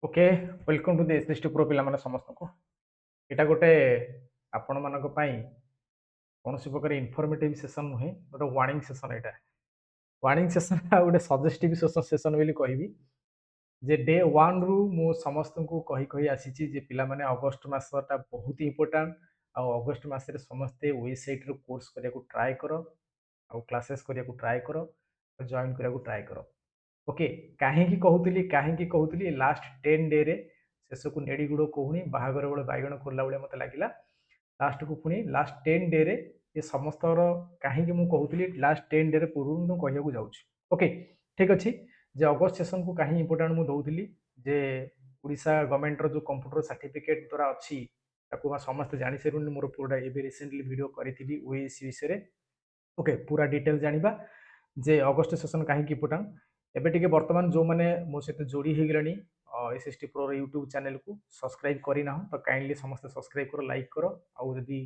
Okay welcome to the SST pro पिला माने समस्त को एटा गोटे आपण मानक पई कोनोसी प्रकार इन्फॉर्मेटिव सेशन नुहे गोटे वार्निंग सेशन एटा वार्निंग सेशन आ गोटे सजेस्टिव सेशन बोली कहबी जे डे 1 रु मो समस्त को कही कही आसीची जे पिला माने अगस्त मासटा बहुत इंपोर्टेंट आ अगस्त मास रे समस्त वेबसाइट रो कोर्स करिया को ट्राई करो आ क्लासेस करिया को ट्राई करो जॉइन करिया को ट्राई करो ओके कहीं कहूली लास्ट 10 डे रे शेष को नेड़ी गुड़ कहूनी बाहागर बेले बैगण खोलला बेले मत लगे लास्ट को पुणी लास्ट 10 डे रे ये समस्त कहीं कहूली लास्ट 10 डे रे पूर्व कहू जाऊँ ओके ठीक अच्छे जे अगस्त सेशन को कहीं इंपोर्टाट मुझे दौली जे उड़ीसा गवर्नमेंट रो जो कंप्यूटर सर्टिफिकेट द्वारा अच्छी समस्त जानी सारूनी मोर पूरा एवं रिसेंटली वीडियो करी ओएसी विषय ओके पूरा डिटेल जानिबा जे अगस्त सेशन कहीं इंपोर्टाट एबे टिके वर्तमान जो माने मो सहित जोड़ी हो गलानी एसएसटी प्रो यूट्यूब चैनल को सब्सक्राइब करना तो काइंडली समस्त सब्सक्राइब करो लाइक करो आउ जदि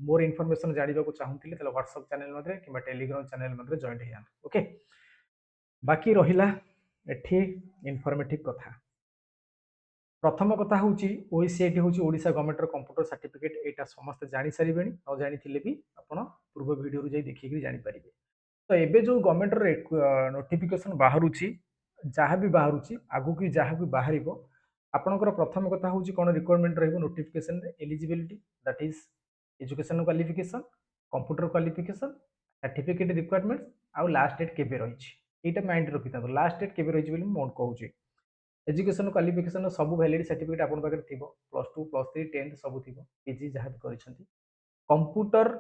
मोर इनफॉरमेशन जानिबा को चाहूतिले तले व्हाट्सएप चैनल मध्ये किबा टेलीग्राम चैनल मध्ये जॉइन हो जान ओके बाकी रहिला एठी इनफॉर्मेटिव कथा प्रथम कथा हूँ ओईसीआईटी हूँ ओडिशा गवर्नमेंट कंप्यूटर सर्टिफिकेट एटा समस्त जानी सारे न जानी भी आपण पूर्व वीडियो जाई देखिक जानी पारिबे तो एबे जो गवर्नमेंट नोटिफिकेशन बाहर जहाँ भी बाहर आगु की जहाँ भी बाहर आपणकर प्रथम कथा हूँ कौन रिक्वायरमेंट रही notification eligibility that is education qualification computer qualification certificate requirement आउ लास्ट डेट केबे रही यहाँ माइंड रखी था लास्ट डेट केबे रही बोली कहूँ एजुकेशन क्वालिफिकेशन सब वैलिड सर्टिफिकेट आप plus two plus three 10th सब थी पीजी जहाँ भी कर कंप्यूटर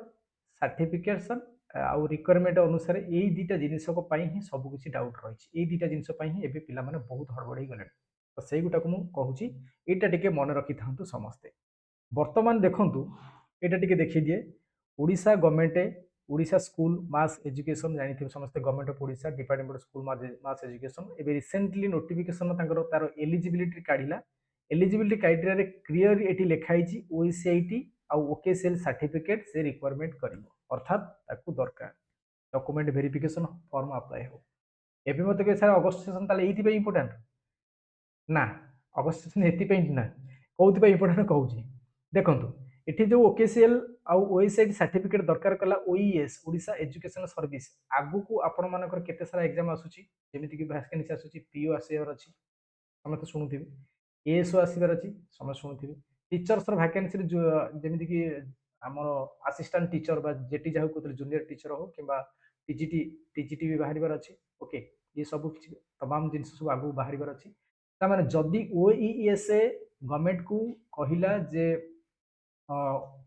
सर्टिफिकेशन आउ रिक्वायरमेंट अनुसार यही दुटा जिनसक ही सबकि डाउट रही यही दुटा जिनस ही एवं पिला बहुत हड़बड़ गले तो से गुटा को मुझे यहाँ टे मन रखी था समस्ते बर्तमान देखूँ यहाँ टे देखी दिए ओडिशा गवर्नमेंट ओडिशा स्कूल मास एजुकेशन जानी समस्त government of Odisha department school mass education एवं रिसेंटली नोटिफिकेशन तार एलिजिबिलिटी काढ़ला एलिजिबिलिटी क्राइटेरिया क्लियर ये लिखाई ओईसीआईटी आउ ओकेसीएल सर्टिफिकेट से रिक्वायरमेंट कर अर्थात ताकू दरकार डॉक्यूमेंट वेरिफिकेशन फॉर्म अप्लाई हो एबे मत के सर अगस्त सेशन ताले एथि पे इंपोर्टेंट ना अगस्त सेशन एथि पे ना कोथि पे इंपोर्टेंट कहूची देखंतु एठी जो ओकेसीएल आउ ओईसीआईटी सर्टिफिकेट दरकार कला ओईएस ओडिशा एजुकेशन सर्विस आगु को आपण मानकर केते सारा एग्जाम आसुची जेमिति कि वैकेंसी आसुची पीओ आसीबार अछि समस्त शुणुथिबे एएसओ आसीबार अछि समस्त शुणुथिबे टीचर्स वैकेंसी जेमिति कि आमर असिस्टेंट टीचर बा जेटी जहाँ कहते जूनियर टीचर हो कि टीजीटी टीजीटी भी बाहर अच्छी ओके ये सब किसी तमाम जिन सब आगू बाहर अच्छी तार जदि ओईएसए गवर्नमेंट को कहला जे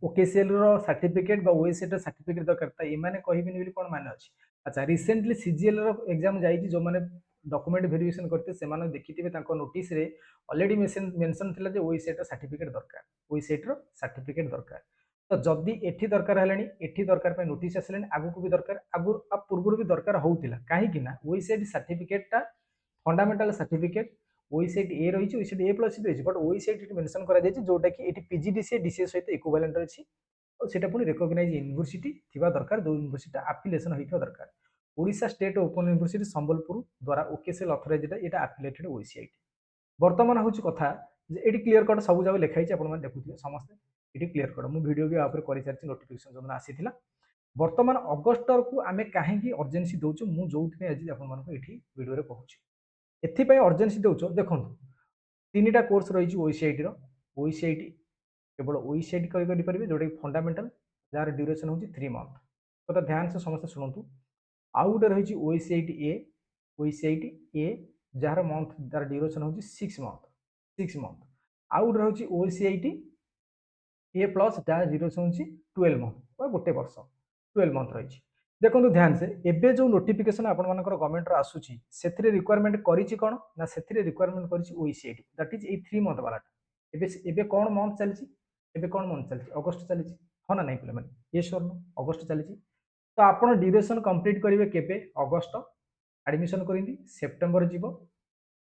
ओकेसीएल रो सर्टिफिकेट बा ओएसए सर्टिफिकेट दरकार ता एमाने कहबिनी बोली कोन माने अछि अच्छा रिसेंटली सीजीएल रो एग्जाम जाई जो माने डॉक्यूमेंट वेरिफिकेशन करते से देखिथिबे तांको नोटिस रे ऑलरेडी मेंशन थिला जे ओईसीए सर्टिफिकेट दरकार ओईसीए रो सर्टिफिकेट दरकार तो जदि एठी दरकार हेलानी एठी दरकार पे नोटिस आसलानी आगु को भी दरकार आगु पूर्व भी दरकार होउतिला काहे कि ना ओईसीए सर्टिफिकेट ता फंडामेंटल सर्टिफिकेट ओईसीए ए रही ओईसीए ए प्लस रही बट ओईसीए मेंशन करा जाय जोटा कि एठी पीजीडीसीए डीसीए सहित इक्विवेलेंट अछि और सेटा पुनी रिकॉग्नाइज यूनिवर्सिटी थिबा दरकार जो यूनिवर्सिटी एफिलिएशन होइथिबा दरकार Odisha state open university Sambalpur द्वारा ओकेसीएल अथराइज्ड एटा एफिलिएटेड ओईसीआईटी वर्तमान हूँ कथा ये क्लीयर कट सब जगह लिखाई आप देखुए समस्ते ये क्लीयर कट मुझे भिडियो भी आप कर नोटिफिकेशन जो आसी बर्तमान अगस्ट को आम कहीं अर्जेन्सी दौचु मुझे जो आज भिडियो कहूँ एपाई अर्जेन्सी दौच देखो 3टा कोर्स रही ओईसीआईटी ओईसीआईटी केवल ओईसीआईटी करेंगे जोटा कि फंडामेंटल जार ड्यूरेशन हूँ 3 मंथ तो ध्यान से समस्त शुणु आउ गोटे रही ओईसीआईटी ए जार मंथ जार ड्यूरेशन हूँ 6 मंथ आउ गोटे रही ओईसीआईटी ए प्लस जार ड्यूरेशन हूँ 12 मंथ गोटे वर्ष 12 मंथ रही देखो ध्यान से एबे जो नोटिफिकेशन आपनकर गवर्नमेंट आसूची से रिक्वायरमेंट करिछि कोन ना से रिक्वायरमेंट करिछि OECIT that is a 3 month वाला एबे एबे कोन मंथ चलछि एबे कोन मंथ चलछि अगस्त चलछि हो ना नहीं पिले माने यस और नो अगस्त चलछि तो आपण ड्यूरेशन कंप्लीट करिवे केबे अगस्त एडमिशन करिंदी सेप्टेम्बर जीवो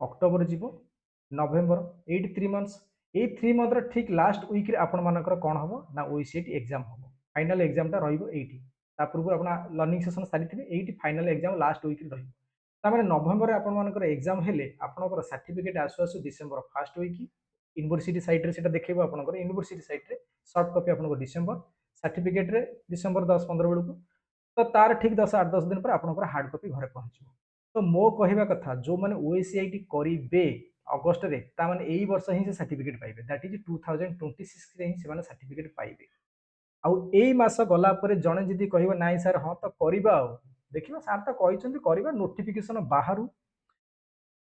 अक्टोबर जीवो नवेम्बर 3 मंथ्स ए 3 मंथ ठीक लास्ट वीक रे आपण मानकर कोन हबो ना ओईसीआईटी एग्जाम हबो फाइनल एग्जाम ता रहिबो 80 ता पूर्व आपण लर्निंग सेशन सारी थे 80 फाइनल एग्जाम लास्ट वीक रे रहिबो तार नवेम्बर आपर एग्जाम हेले आपंकर सर्टिफिकेट आसु आसु December first week university site से देखो आपंकर यूनिवर्सिटी साइट सॉफ्ट कॉपी आपको डिसेम्बर सर्टिफिकेट रे डिसेम्बर 10-15 बेलू तो तार ठीक 10-8-10 दिन पर आपंकर हार्ड कॉपी घरे पहुँच। तो मो कहवा कथा जो मैंने ओएसीआईटी करेंगे अगस्ट रे ताने यही वर्ष ही से सर्टिफिकेट पाइबे दैट इज 2026 रे ही से सर्टिफिकेट पाइबे। आउ एई मास गला पर जने जदि कहबो नाइ सर हाँ तो करबा आ देखिबा सर तो कहछन्ती करबा नोटिफिकेशन बाहरु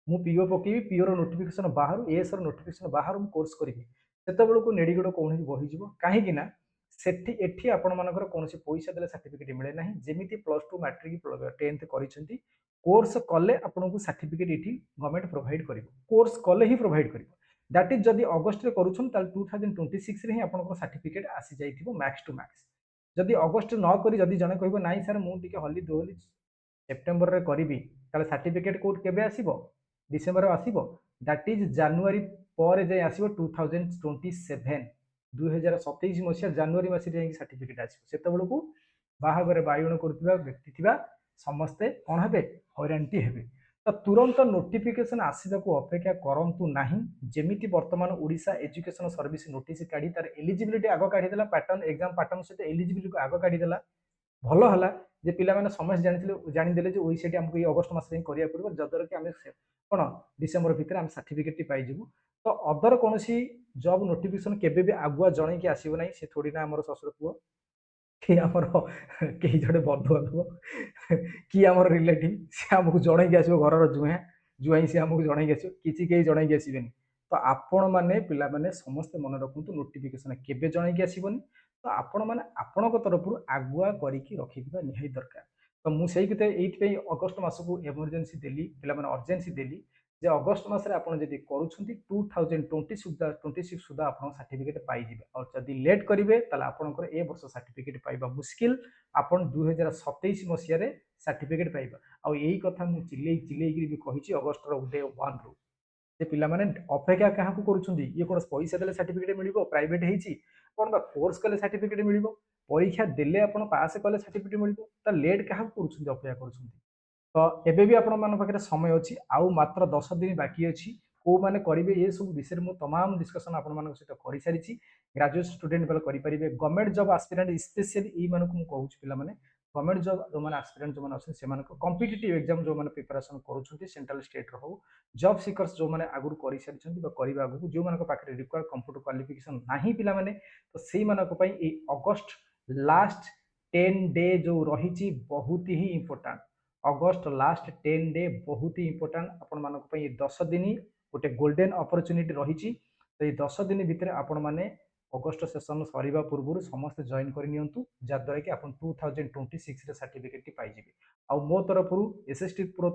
मु पीओ पकेबी पीओ रो नोटिफिकेशन बाहरु एएस रो नोटिफिकेशन बाहरु मु कोर्स करिबी सेते बेलको नेडिगड कोन बहि जिवो काहे कि ना सेठी एठी आपण मानकर कोनोसी पैसा देले सर्टिफिकेट मिले नाही जेमिति प्लस 2 मैट्रिक 10th करिसन्ती कोर्स कले आपनको सर्टिफिकेट एठी गवर्नमेंट प्रोवाइड करिवो कोर्स कले ही प्रोवाइड करिवो दैट इज जदि अगस्त रे करूछन ताल 2026 रे ही आपनको सर्टिफिकेट आसी जाइथिबो मैक्स टू मैक्स जदि अगस्त न करी जदि जने कहबो नाइ सर मु टिके हली दोहली सेप्टेम्बर रे करिवि ताले सर्टिफिकेट कोड केबे आसीबो डिसेम्बर आसीबो दैट इज जनवरी पर जे आसीबो 2027 2027 मसिया जनवरी मास रे सर्टिफिकेट आसीबो सेते बेलको बाहागरे बायुण करथिबा व्यक्ति थिबा समस्ते कोन हेबे हैरानटी हेबे तो तुरंत नोटिफिकेशन आसवा को अपेक्षा करंतु नाही जेमिति वर्तमान ओडिशा एजुकेशन सर्विस नोटिस काढी तार एलिजिबिलिटी आगो काढी देला पैटर्न एग्जाम पैटर्न सहित एलिजिबिलिटी को आगो काढी देला भलो हला जे पिला माने समस्त जानि देले जे ओईसीटी हमको ये अगस्त मास रे करिया पड़बो जदर कि हमें कोन डिसेंबर भीतर हम सर्टिफिकेट टी पाई जिवु तो अदर कोनोसी जॉब नोटिफिकेशन केबे भी आगुआ जणे कि आसीबो नाही से थोड़ी ना हमर ससुर पुओ कि हमर केही जडे बंधु बांधव कि हमर रिलेटिव से हमको जणे कि आसीबो घरर जुहा जुहाई से हमको जणे कि आसीबो किछि केही जणे कि आसीबेनी तो आपण माने पिला माने समस्त मन रखुंतु नोटिफिकेशन केबे जणे कि आसीबोनी तो आपण माने आपणक तरफरु आगुआ करिकि रखिबा निहाई दरकार तो मु सेही कते एइट पे अगस्त मासको इमरजेंसी देली पिला माने अर्जेंसी देली जे अगस्त मासरे आपण जदि करूछंती 2020 सुधा 26 सुधा आपण सर्टिफिकेट पाई जिवे और जदि लेट करिवे ताला आपणकर ए वर्ष सर्टिफिकेट पाइबा मुश्किल आपण 2027 मसिया रे सर्टिफिकेट पाइबा आ एई कथा मु चिल्लेई भी कहिछि अगस्त रो डे 1 रो जे पिला माने अपेक्षा काहाकू करूछंती ये कोन पैसा देले सर्टिफिकेट मिलिबो प्राइवेट हेछि कोन बा कोर्स कले सर्टिफिकेट मिलिबो परीक्षा देले आपण पास कले सर्टिफिकेट मिलिबो त लेट काहाकू करूछंती अपेक्षा करूछंती तो एबे भी आपण मान पाखे समय अच्छी आउ मात्र 10 दिन बाकी अच्छी को माने करिवे ये सब विषय में तमाम डिस्कशन आपण मान सहित कर सारी ग्रेजुएट स्टूडेंट बेले करेंगे गवर्नमेंट जॉब एस्पिरेंट स्पेशली ये मानक मु कहूँ पिला माने गवर्नमेंट जॉब जो माने एस्पिरेंट जो माने अछन से मानक कॉम्पिटिटिव एग्जाम जो माने प्रिपरेशन करूछंती सेंट्रल स्टेट रो हो जॉब सीकर्स जो माने आगुर करि सारिछंती बा करिबा आगु जो मानक पाखे रिक्वायर्ड कंप्यूटर क्वालिफिकेशन नाही पिला माने तो सेही मानक पई ए अगस्त लास्ट 10 डे जो रहिछि बहुत ही इंपोर्टेंट अगस्त लास्ट 10 डे बहुत ही इंपोर्टेंट आपण मानक पई 10 दिन गोटे गोल्डन अपॉर्चुनिटी रही तो ये 10 दिन भितर आपण माने अगस्त सेशन सरीबा पूर्व समस्त जॉइन कर नियंतु जद्वारा कि आपण 2026 रे सर्टिफिकेट पाई जिवे आ मो तरफ एसएसटी प्रो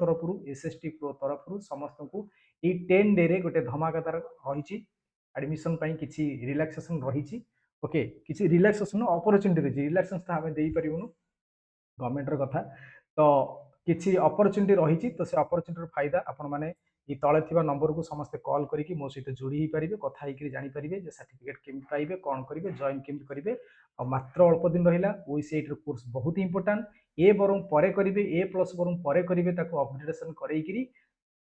तरफ समस्त को ये 10 डे रे गोटे धमाकादार रही एडमिशन पई किछि रिलैक्सेशन रही ओके किछि रिलैक्सेशन अपॉर्चुनिटी रही रिलैक्सेशन तो हमें देई परिबनु गवर्नमेंट रो कथा तो किसी अपॉर्चुनिटी रही तो से अपॉर्चुनिटी फायदा आपण माने ये तले थिबा नंबर को समस्त कॉल करिकि मो सहित जोड़ी ही पारिबे कथा हिकरी जानि पारिबे जे सर्टिफिकेट केमि पाइबे कोन करिवे जॉइन केमि करिवे आ मात्र अल्प दिन रहिला ओईसीआईटी रो कोर्स बहुत इंपोर्टेंट ए बरम परे करिवे ए प्लस बरम परे करिवे ताको अपडेटेशन करैकिरी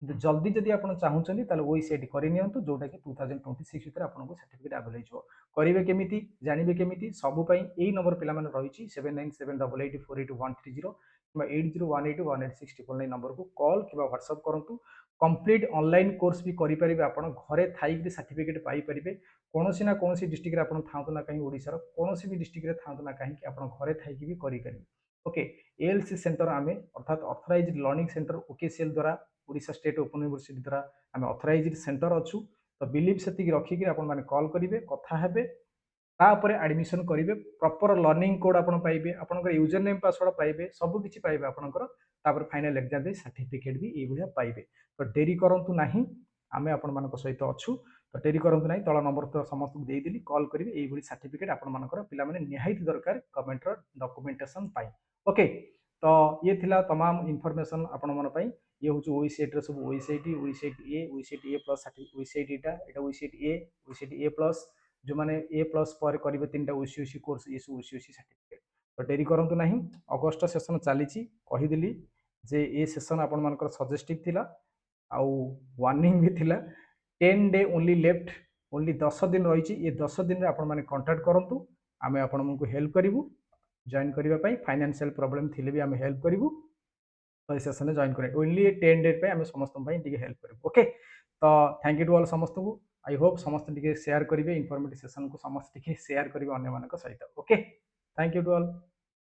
जल्दी जदि आप चाहूँ ताले ओईसीआईटी करि नियंतु जोटा कि 2026 भितर आपनको सर्टिफिकेट अवेलेबल हो करिवे केमिति जानिबे केमिति सब पई एई नंबर पिला माने रहिछि 7978848130 किबा 8018188699 नंबर को कॉल किबा व्हाट्सएप करंतु कंप्लीट ऑनलाइन कोर्स भी करि परिबे आपण घरे थाई कि सर्टिफिकेट पाई परिबे कोनोसी ना कोनोसी डिस्ट्रिक्ट रे आपण थांतु ना कहीं ओडिसा रो कोनोसी भी डिस्ट्रिक्ट रे थांतु ना कहीं कि आपण घरे थाई कि भी करि परिबे ओके एएलसी सेंटर आमे अर्थात ऑथराइज्ड लर्निंग सेंटर ओकेसीएल द्वारा ओडिशा स्टेट ओपन यूनिवर्सिटी द्वारा आम ऑथराइज्ड सेंटर अच्छू तो बिलीव से रखिक आप कॉल करेंगे कथा हेबे तापर एडमिशन करेंगे प्रॉपर लर्निंग कोड आप पाइबे आपनकर यूजर नेम पासवर्ड पाइबे सब किछि पाइबे आपनकर तापर फाइनल एग्जाम दे सर्टिफिकेट भी ये पाइबे तो डेरी करंतु नाही आमे आपण मानक सहित अच्छू तो डेरी करंतु नाही तळ नंबर तो समस्त दे देली कॉल करेंगे ये सर्टिफिकेट आपण मानकर पिला माने निहायत दरकार गवर्नमेंट रो डॉक्यूमेंटेशन पाई ओके तो ये थिला तमाम इनफॉरमेशन आपण मन पाई ये हूँ ओईसीआईटी सब ओईसीआईटी ओईसीआईटी A plus ओईसीआईटी Etah ओईसीआईटी A plus जो माने ए प्लस पर करिवे तीनटा ओसीओसी कोर्स ये सब ओसीओसी सर्टिफिकेट तो डेरी करंतु नाही अगस्त सेशन चली कहीदेली जे ये सेशन आपण मानकर सजेस्टिव थिला आउ वार्निंग भी थिला 10 डे ओनली लेफ्ट ओनली 10 दिन रही ये 10 दिन में आपण माने कांटेक्ट करंतु आमे आपण मानकु हेल्प करिवु जॉइन करिवा पई फाइनेंशियल प्रॉब्लम थिले भी आमे हेल्प करिवु तो सेशन जॉइन करे ओनली 10 डे पे आमे समस्त पई टिके हेल्प करिवु ओके तो थैंक यू टू ऑल समस्त को आई होप समस्त टिके शेयर करिवे इन्फॉर्मेटिव सेशन को समस्त टिके शेयर करिवे अन्य मानक सहित okay thank you to all